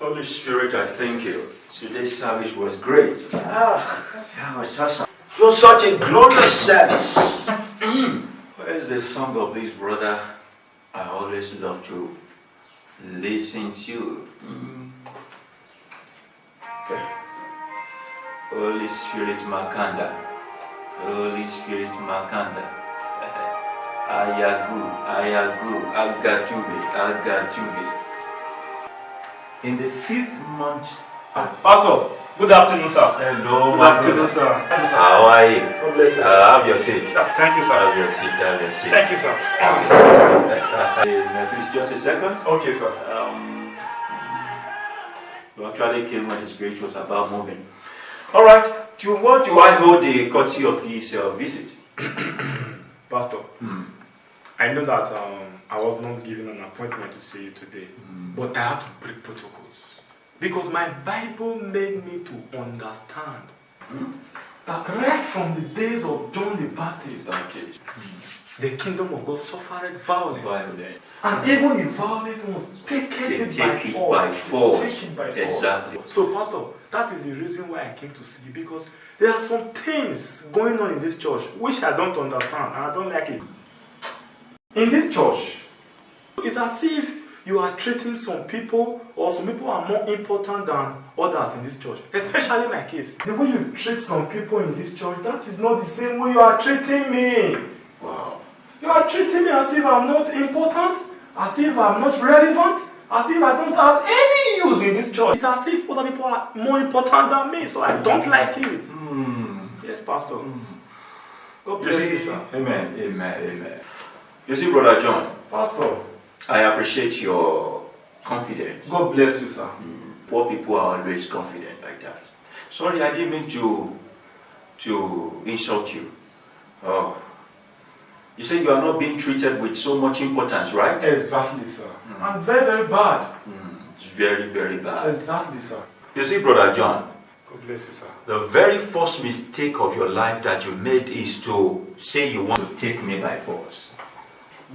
Holy Spirit, I thank you. Today's service was great. It was such a glorious service. Where's the song of this brother? I always love to listen to. Okay. Holy Spirit Makanda. Holy Spirit Makanda. Ayagu, Agatube. In the 5th month. Pastor, good afternoon, sir. Hello, good afternoon, sir. How are you? God bless you, sir. Have your seat. Thank you, sir. Have your seat. Have your seat. Thank you, sir. Please, just a second. Okay, sir. You actually came when the Spirit was about moving. All right. To what do I hold the courtesy of this visit? Pastor, I know that I was not given an appointment to see you today, but I had to break protocols because my Bible made me to understand that right from the days of John the Baptist, the kingdom of God suffered violence. And even the violent ones take it by force. Exactly. So, Pastor, that is the reason why I came to see you, because there are some things going on in this church which I don't understand and I don't like it. In this church, it's as if you are treating some people, or some people are more important than others in this church, especially my case. The way you treat some people in this church, that is not the same way you are treating me. Wow. You are treating me as if I'm not important, as if I'm not relevant, as if I don't have any use in this church. It's as if other people are more important than me, so I don't like it. Yes, Pastor. God bless you, sir. Amen, amen, amen. You see, Brother John, Pastor, I appreciate your confidence. God bless you, sir. Poor people are always confident like that. Sorry, I didn't mean to insult you. Oh. You said you are not being treated with so much importance, right? Exactly, sir. I'm very, very bad. It's very, very bad. Exactly, sir. You see, Brother John, God bless you, sir. the very first mistake of your life that you made is to say you want to take me by force.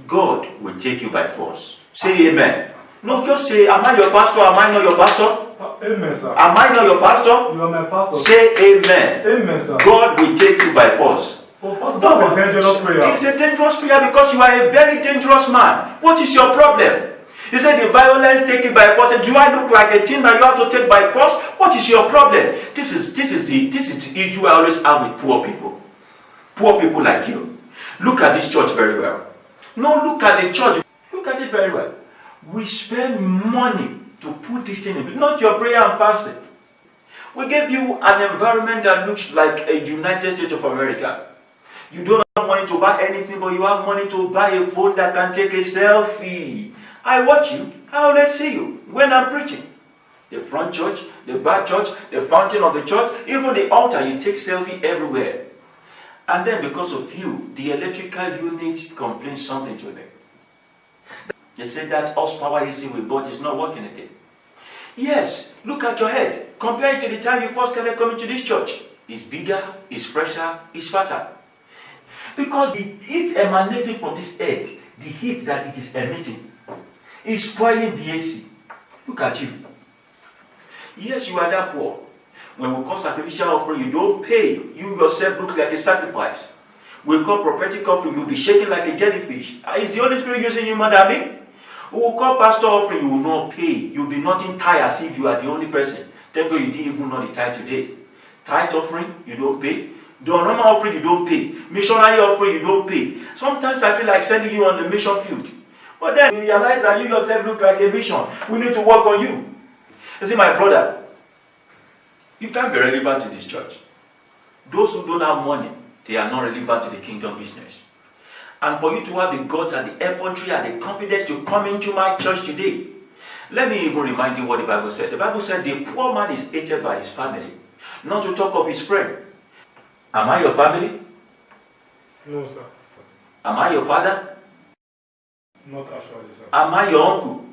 God will take you by force. Say amen. No, just say, am I your pastor? Am I not your pastor? Amen, sir. Am I not your pastor? You are my pastor. Say amen. Amen, sir. God will take you by force. Oh, Pastor, that's a dangerous prayer. It's a dangerous prayer because you are a very dangerous man. What is your problem? He said the violence take it by force. Do I look like a teen that you have to take by force? What is your problem? This is the issue I always have with poor people. Poor people like you. Look at this church very well. No, look at the church. Look at it very well. We spend money to put this thing in. Not your prayer and fasting. We gave you an environment that looks like a United States of America. You don't have money to buy anything, but you have money to buy a phone that can take a selfie. I watch you. I always see you when I'm preaching. The front church, the back church, the fountain of the church, even the altar, you take selfie everywhere. And then because of you, the electrical unit complains something to them. They say that horsepower AC we bought is not working again. Yes, look at your head. Compare it to the time you first started coming to this church. It's bigger, it's fresher, it's fatter. Because the heat emanating from this head, the heat that it is emitting, is spoiling the AC. Look at you. Yes, you are that poor. When we call sacrificial offering, you don't pay. You yourself look like a sacrifice. We call prophetic offering, you'll be shaking like a jellyfish. Is the Holy Spirit using you more than me? We will call pastor offering, you will not pay. You'll be nothing tired as if you are the only person. Thank God you didn't even know the tithe today. Tithe offering, you don't pay. The normal offering, you don't pay. Missionary offering, you don't pay. Sometimes I feel like sending you on the mission field. But then you realize that you yourself look like a mission. We need to work on you. You see, my brother, you can't be relevant in this church. Those who don't have money, they are not relevant to the kingdom business. And for you to have the guts and the effrontery and the confidence to come into my church today, let me even remind you what the Bible said. The Bible said the poor man is hated by his family, not to talk of his friend. Am I your family? No, sir. Am I your father? Not actually, sir. Am I your uncle?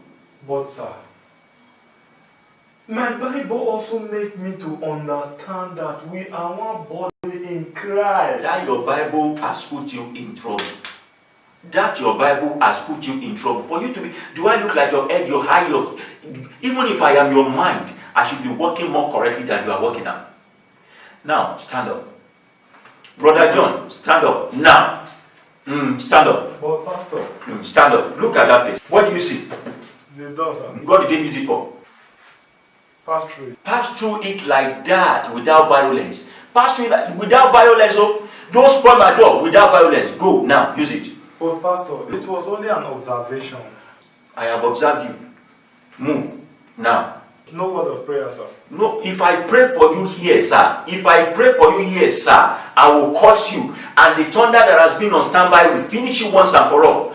But, sir, my Bible also made me to understand that we are one body in Christ. That your Bible has put you in trouble. that your Bible has put you in trouble. For you to be, do I look like your head, your high, even if I am your mind, I should be working more correctly than you are working now. Now, stand up. Brother John, stand up. Now. Stand up. But Pastor. Stand up. Look at that place. What do you see? The door, sir. What did they use it for? Pass through it. Pass through it like that, without violence. Pass through it without violence. So don't spoil my door without violence. Go now, use it. But Pastor, it was only an observation. I have observed you. Move now. No word of prayer, sir. No, if I pray for you here, sir, if I pray for you here, sir, I will curse you, and the thunder that has been on standby will finish you once and for all.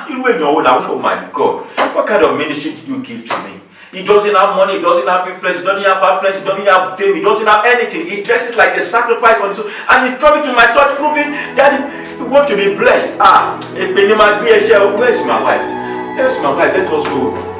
You in your own. Oh my God, what kind of ministry did you give to me? He doesn't have money, he doesn't have influence, he doesn't have influence, he doesn't have fame, he doesn't have anything. He dresses like a sacrifice on his own, and he's coming to my church proving that he wants to be blessed. Where's my wife? Where's my wife? Let us go.